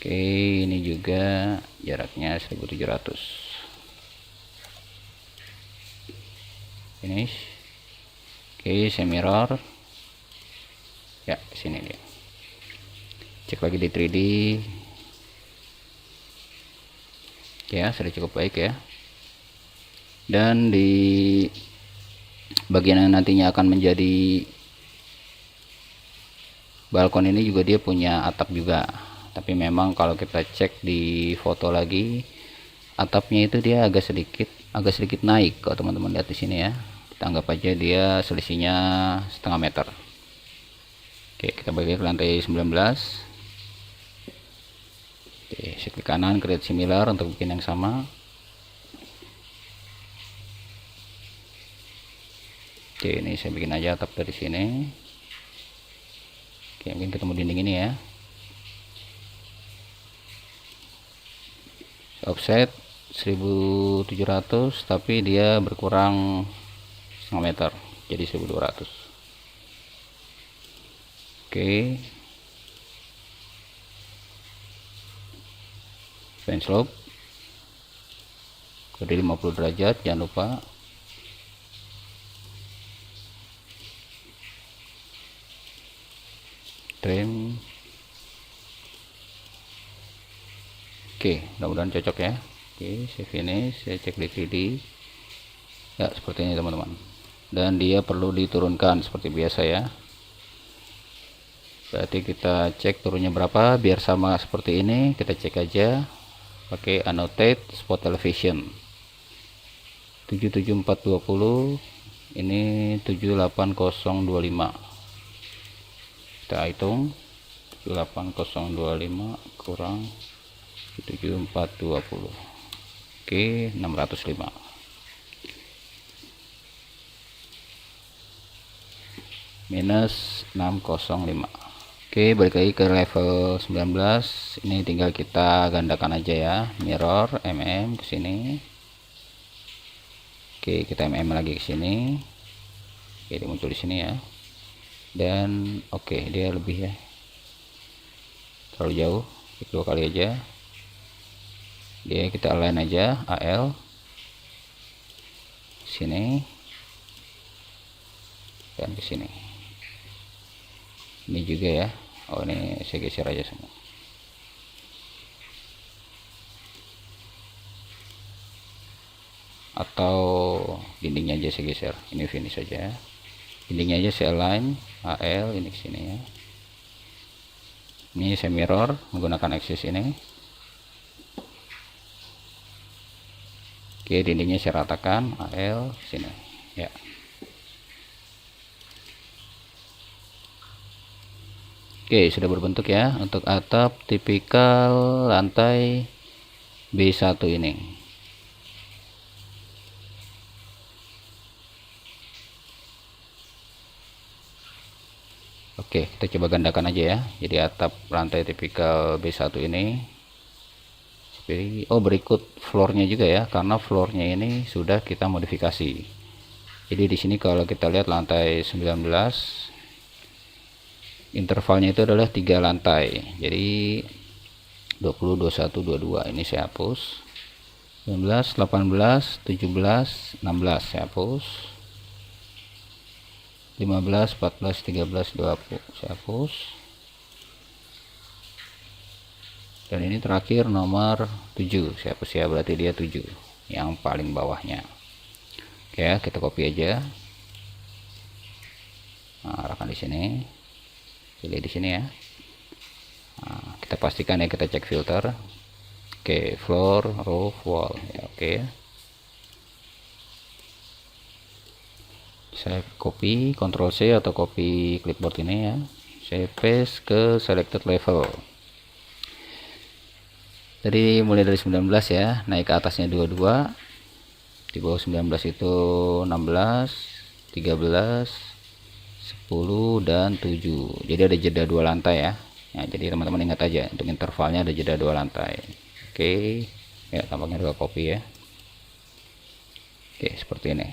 Oke, ini juga jaraknya 1700. Finish. Oke, saya mirror. Ya, sini dia. Cek lagi di 3D. Oke ya, sudah cukup baik ya. Dan di bagian yang nantinya akan menjadi balkon ini juga dia punya atap juga. Tapi memang kalau kita cek di foto lagi, atapnya itu dia agak sedikit naik. Kalau teman-teman lihat di sini ya, kita anggap aja dia selisihnya setengah meter. Oke, kita balik ke lantai 19. Oke, saya klik kanan, create similar untuk bikin yang sama. Oke, ini saya bikin aja atap dari sini. Oke, mungkin ketemu dinding ini ya. Offset 1700, tapi dia berkurang setengah meter, jadi 1200. Oke, fan slope jadi 50 derajat, jangan lupa. Trim. Oke, mudah-mudahan cocok ya. Oke, saya finish, saya cek di 3D ya, seperti ini teman-teman. Dan dia perlu diturunkan seperti biasa ya. Berarti kita cek turunnya berapa biar sama seperti ini. Kita cek aja pakai annotate spot elevation 77420, ini 78025. Kita hitung 78025 kurang 7420. Oke, 605. Minus 605. Oke, balik lagi ke level 19. Ini tinggal kita gandakan aja ya, mirror ke sini. Oke, kita lagi ke sini. Oke, dia muncul di sini ya. Dan oke, dia lebih ya, terlalu jauh, klik 2 kali aja. Dia kita align aja AL sini dan ke sini. Ini juga ya. Oh, ini saya geser aja semua. Atau dindingnya aja saya geser. Ini finish aja. Dindingnya aja saya align AL ini ke sini ya. Ini saya mirror menggunakan axis ini. Oke, dindingnya saya ratakan AL sini ya. Oke, sudah berbentuk ya untuk atap tipikal lantai B1 ini. Oke, kita coba gandakan aja ya. Jadi atap lantai tipikal B1 ini. Oh, berikut floornya juga ya, karena floornya ini sudah kita modifikasi. Jadi di sini kalau kita lihat lantai 19, intervalnya itu adalah 3 lantai. Jadi 20, 21, 22 ini saya hapus. 19, 18, 17, 16 saya hapus. 15, 14, 13, 20 saya hapus. Dan ini terakhir nomor 7 saya hapus ya, berarti dia 7 yang paling bawahnya. Oke, kita copy aja. Nah, arahkan di sini, pilih di sini ya. Nah, kita pastikan ya, kita cek filter. Oke, floor, roof, wall ya, oke. Saya copy, Ctrl C atau copy clipboard ini ya. Saya paste ke selected level. Jadi mulai dari 19 ya, naik ke atasnya 22. Di bawah 19 itu 16, 13, 10 dan 7. Jadi ada jeda 2 lantai ya. Nah, jadi teman-teman ingat aja, untuk intervalnya ada jeda 2 lantai. Oke. Ya, tampaknya udah copy ya. Oke, seperti ini.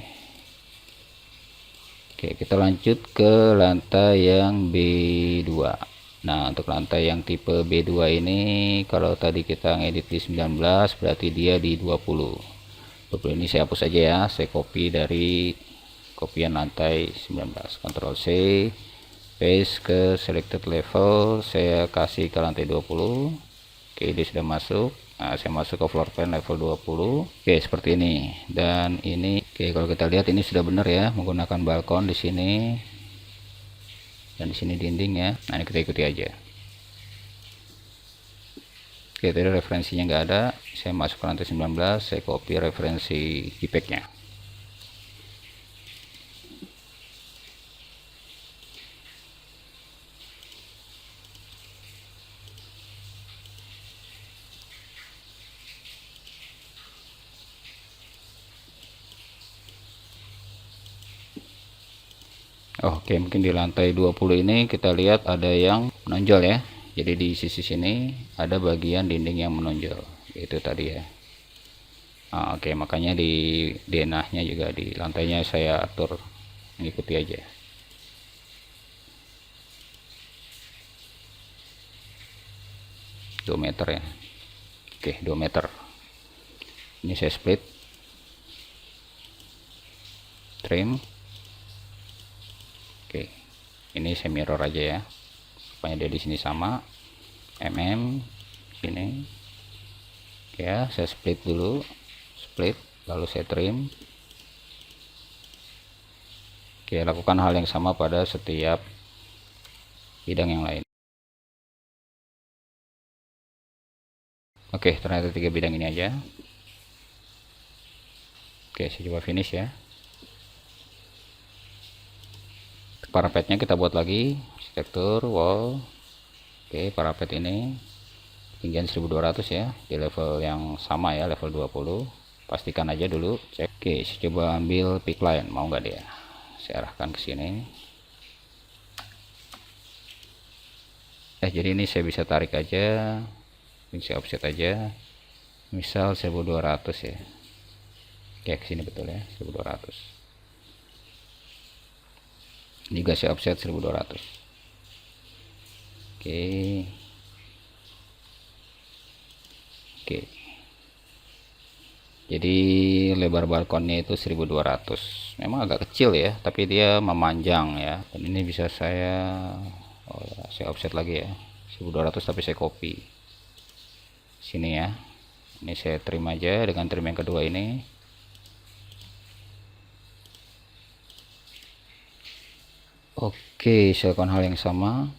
Oke, kita lanjut ke lantai yang B2. Nah, untuk lantai yang tipe B2 ini, kalau tadi kita ngedit di 19, berarti dia di 20. 20 ini saya hapus aja ya, saya copy dari kopian lantai 19. Ctrl C, paste ke selected level, saya kasih ke lantai 20. Oke, dia sudah masuk. Nah, saya masuk ke floor plan level 20. Oke, seperti ini. Dan ini, oke, kalau kita lihat ini sudah benar ya, menggunakan balkon di sini dan di sini dinding ya. Nah, ini kita ikuti aja. Oke, tadi referensinya nggak ada, saya masuk ke lantai 19, saya copy referensi JPEG-nya. Oke, mungkin di lantai 20 ini kita lihat ada yang menonjol ya. Jadi di sisi sini ada bagian dinding yang menonjol, itu tadi ya. Nah, oke, makanya di denahnya juga di lantainya saya atur mengikuti aja. Dua meter ya. Oke, 2 meter. Ini saya split, trim. Oke, ini saya mirror aja ya, supaya dia di sini sama sini. Oke ya, saya split dulu, split, lalu saya trim. Oke, lakukan hal yang sama pada setiap bidang yang lain. Oke, ternyata 3 bidang ini aja. Oke, saya coba finish ya. Parapetnya kita buat lagi, arsitektur wall. Oke, parapet ini ketinggian 1200 ya, di level yang sama ya, level 20. Pastikan aja dulu, cek. Oke, saya coba ambil pick line, mau nggak dia? Saya arahkan ke sini. Jadi ini saya bisa tarik aja, ini saya offset aja, misal 1200 ya. Oke, ke sini betul ya, 1200. Ini juga saya offset 1200. Oke. Oke. Jadi lebar balkonnya itu 1200. Memang agak kecil ya, tapi dia memanjang ya. Dan ini bisa saya saya offset lagi ya. 1200 tapi saya copy. Sini ya. Ini saya trim aja dengan trim yang kedua ini. Oke, saya lakukan hal yang sama.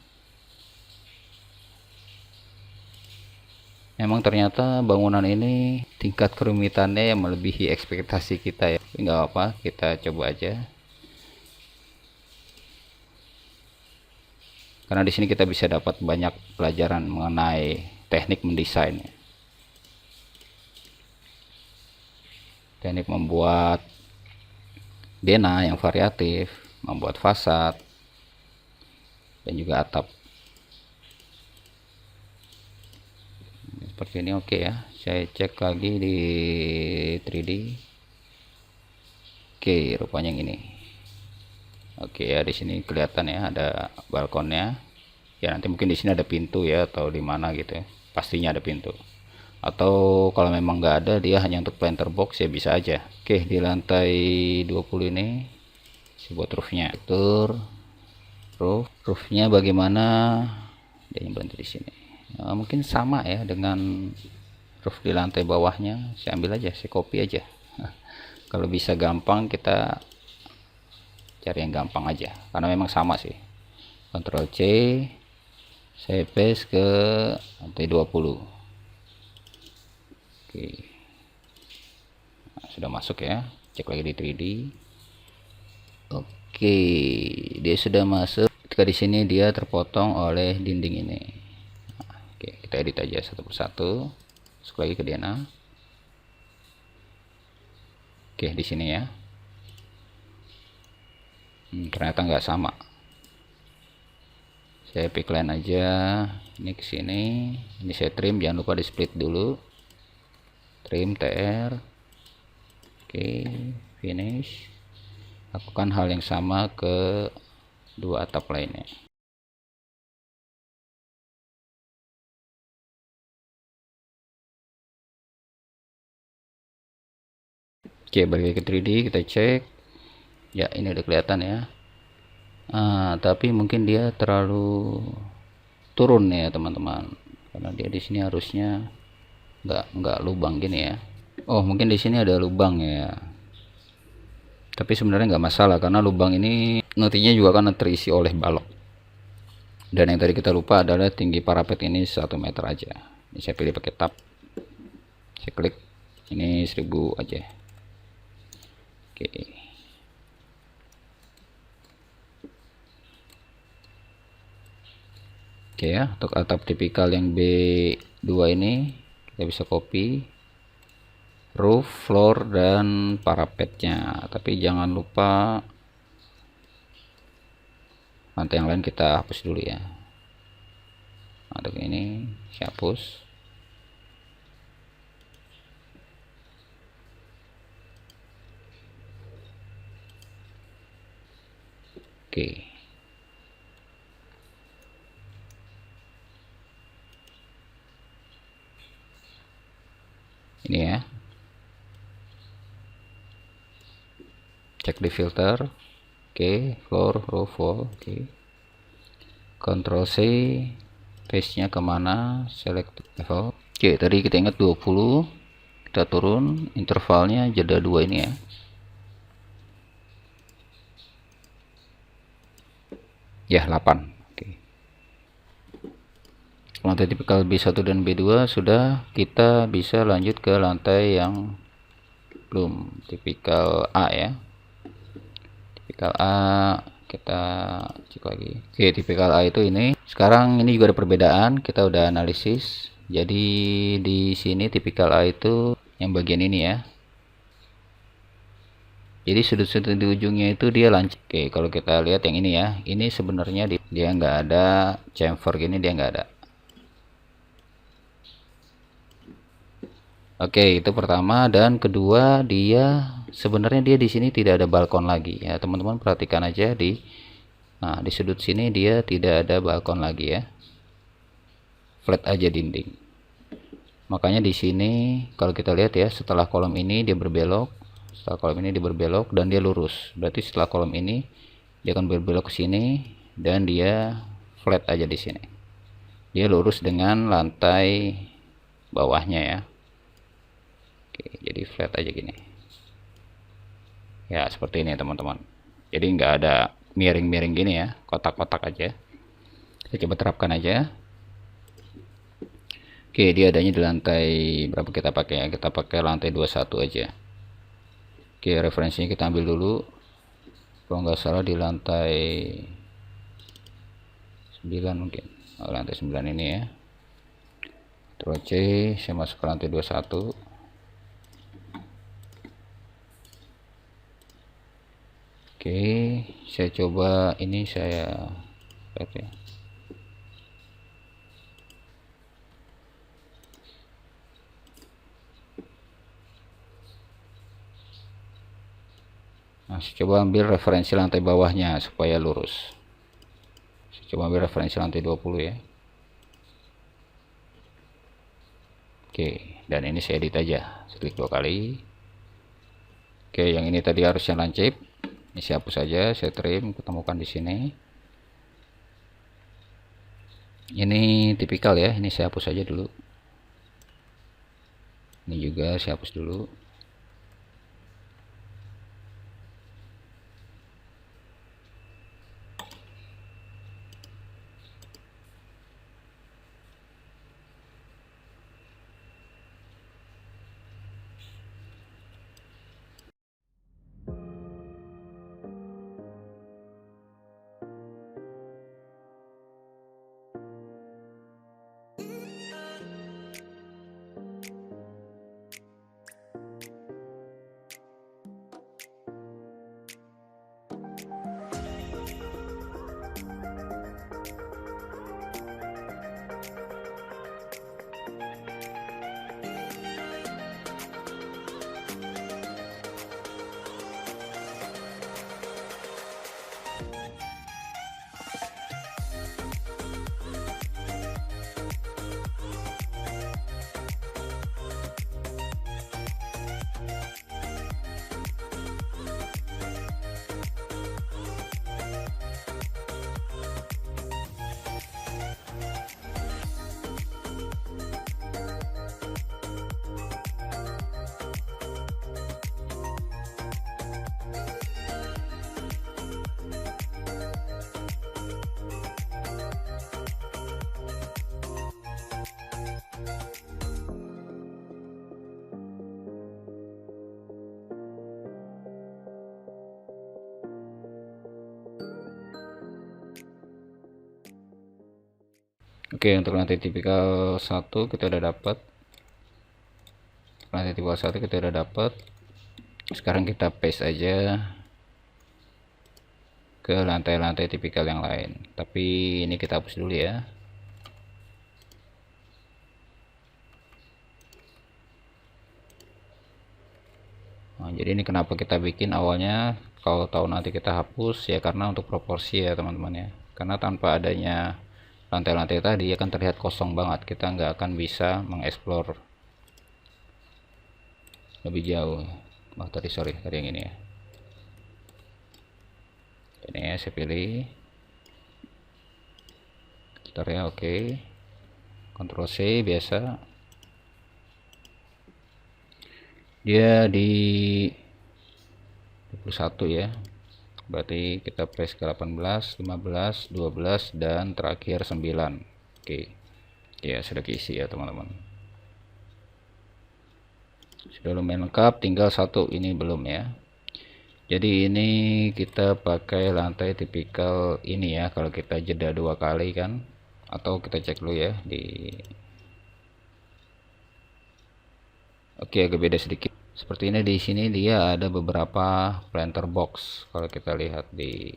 Memang ternyata bangunan ini tingkat kerumitannya yang melebihi ekspektasi kita ya. Nggak apa, kita coba aja. Karena di sini kita bisa dapat banyak pelajaran mengenai teknik mendesain. Teknik membuat dena yang variatif, membuat fasad, dan juga atap. Seperti ini oke ya. Saya cek lagi di 3D. Oke, rupanya yang ini. Oke ya, di sini kelihatan ya ada balkonnya. Ya nanti mungkin di sini ada pintu ya, atau di mana gitu ya. Pastinya ada pintu. atau kalau memang nggak ada dia hanya untuk planter box ya bisa aja. Oke, di lantai 20 ini saya buat roofnya. Roofnya bagaimana, dia berhenti di sini. Mungkin sama ya dengan roof di lantai bawahnya, saya ambil aja, saya copy aja. Kalau bisa gampang kita cari yang gampang aja karena memang sama sih. Ctrl C, saya paste ke lantai 20. Oke, nah, sudah masuk ya, cek lagi di 3D. Oke, dia sudah masuk. Ketika di sini dia terpotong oleh dinding ini. Nah, oke, kita edit aja satu persatu. Masuk lagi ke DNA. Oke, di sini ya. Ternyata nggak sama. Saya pick line aja. Ini ke sini. Ini saya trim, jangan lupa di split dulu. Trim TR. Oke, finish. Lakukan hal yang sama ke dua atap lainnya. Oke, balik ke 3D, kita cek. Ya, ini udah kelihatan ya. Tapi mungkin dia terlalu turun ya teman-teman, karena dia di sini harusnya nggak lubang gini ya. Oh, mungkin di sini ada lubang ya. Tapi sebenarnya nggak masalah karena lubang ini nantinya juga akan terisi oleh balok. Dan yang tadi kita lupa adalah tinggi parapet ini 1 meter aja. Ini saya pilih pakai tab. Saya klik. Ini 1000 aja. Oke. Oke ya, untuk atap tipikal yang B2 ini kita bisa copy roof, floor, dan parapetnya. Tapi jangan lupa lantai yang lain kita hapus dulu ya. Untuk ini saya hapus. Oke. Ini ya. Cek di filter. Oke, floor, roof, wall. Oke. Ctrl C, paste nya kemana, select level. Oke, tadi kita ingat 20, kita turun intervalnya jeda 2 ini ya. Ya, 8. Oke. Lantai tipikal B1 dan B2 sudah, kita bisa lanjut ke lantai yang belum, tipikal A ya. Tipikal A kita cek lagi. Oke, tipikal A itu ini. Sekarang ini juga ada perbedaan, kita udah analisis. Jadi di sini tipikal A itu yang bagian ini ya. Jadi sudut-sudut di ujungnya itu dia lancip. Oke, kalau kita lihat yang ini ya, ini sebenarnya dia nggak ada chamfer gini, dia nggak ada. Oke, itu pertama, dan kedua dia sebenarnya dia di sini tidak ada balkon lagi ya. Teman-teman perhatikan aja nah, di sudut sini dia tidak ada balkon lagi ya. Flat aja dinding. Makanya di sini kalau kita lihat ya, setelah kolom ini dia berbelok, dan dia lurus. Berarti setelah kolom ini dia akan berbelok ke sini dan dia flat aja di sini. Dia lurus dengan lantai bawahnya ya. Oke, jadi flat aja gini. Ya, seperti ini teman-teman. Jadi nggak ada miring-miring gini ya, kotak-kotak aja. Kita coba terapkan aja. Oke, dia adanya di lantai berapa kita pakai ya? Kita pakai lantai 21 aja. Oke, referensinya kita ambil dulu. Kalau nggak salah di lantai 9 mungkin. Lantai 9 ini ya. Terus C, saya masuk ke lantai 21. Oke, saya coba ini saya lihat ya. Nah, saya coba ambil referensi lantai bawahnya supaya lurus. Saya coba ambil referensi lantai 20 ya. Oke, dan ini saya edit aja, saya klik 2 kali. Oke, yang ini tadi harusnya lancip, ini saya hapus saja, saya trim, ketemukan di sini. Ini tipikal ya, ini saya hapus saja dulu. Ini juga saya hapus dulu. Oke, untuk lantai tipikal 1 kita udah dapat. Lantai tipikal 1 kita udah dapat. Sekarang kita paste aja ke lantai-lantai tipikal yang lain. Tapi ini kita hapus dulu ya. Nah, jadi ini kenapa kita bikin awalnya, kalau tahu nanti kita hapus ya, karena untuk proporsi ya teman-teman ya. Karena tanpa adanya lantai-lantai tadi akan terlihat kosong banget, kita nggak akan bisa mengeksplor lebih jauh. Tadi yang ini ya, ini ya saya pilih ntar ya. Oke, Ctrl C biasa, dia di 21 ya, berarti kita paste ke 18, 15, 12 dan terakhir 9. Oke ya, sudah keisi ya teman-teman, sudah lumayan lengkap, tinggal satu ini belum ya. Jadi ini kita pakai lantai tipikal ini ya, kalau kita jeda 2 kali kan, atau kita cek dulu ya di. Oke, agak beda sedikit. Seperti ini, di sini dia ada beberapa planter box. Kalau kita lihat di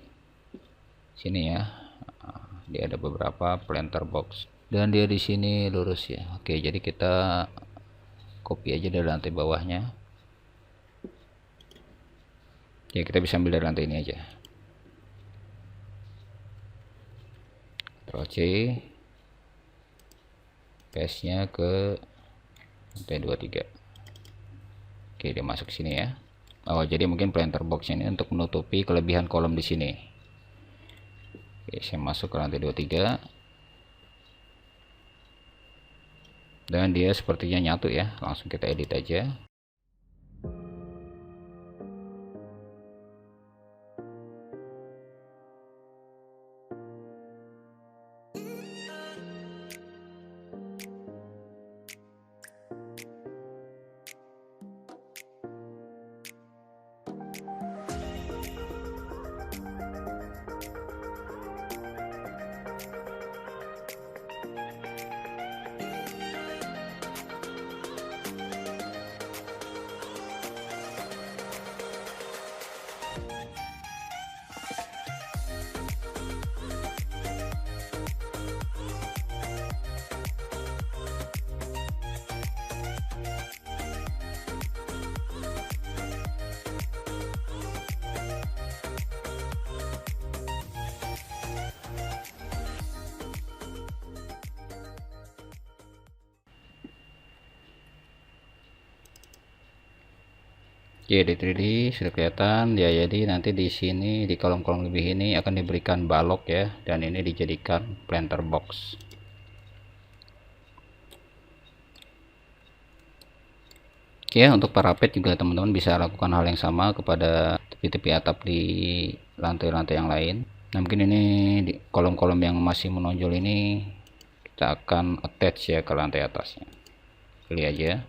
sini ya, dia ada beberapa planter box dan dia di sini lurus ya. Oke, jadi kita copy aja dari lantai bawahnya. Ya, kita bisa ambil dari lantai ini aja. Ctrl C, paste nya ke lantai 23. Oke, dia masuk sini ya. Oh, jadi mungkin planter box ini untuk menutupi kelebihan kolom di sini. Oke, saya masuk ke lantai 23 dan dia sepertinya nyatu ya. Langsung kita edit aja. Oke, di 3D sudah kelihatan ya. Jadi nanti di sini di kolom-kolom lebih ini akan diberikan balok ya, dan ini dijadikan planter box. Oke, untuk parapet juga teman-teman bisa lakukan hal yang sama kepada tepi-tepi atap di lantai-lantai yang lain. Nah, mungkin ini di kolom-kolom yang masih menonjol ini kita akan attach ya ke lantai atasnya. Pilih aja.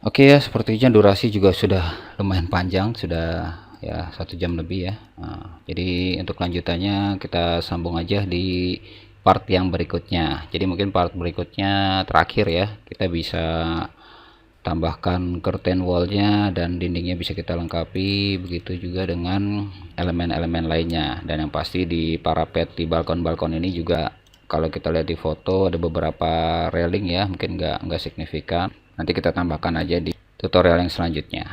Oke ya, sepertinya durasi juga sudah lumayan panjang, sudah ya 1 jam lebih ya. Nah, jadi untuk lanjutannya kita sambung aja di part yang berikutnya. Jadi mungkin part berikutnya terakhir ya, kita bisa tambahkan curtain wallnya dan dindingnya bisa kita lengkapi, begitu juga dengan elemen-elemen lainnya. Dan yang pasti di parapet di balkon-balkon ini juga kalau kita lihat di foto ada beberapa railing ya, mungkin nggak signifikan. Nanti kita tambahkan aja di tutorial yang selanjutnya.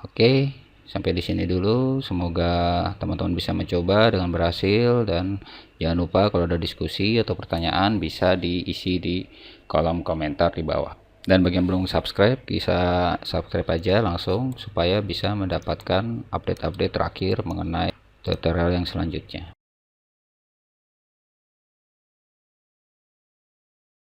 Oke, sampai di sini dulu. Semoga teman-teman bisa mencoba dengan berhasil, dan jangan lupa kalau ada diskusi atau pertanyaan bisa diisi di kolom komentar di bawah. Dan bagi yang belum subscribe, bisa subscribe aja langsung supaya bisa mendapatkan update-update terakhir mengenai tutorial yang selanjutnya.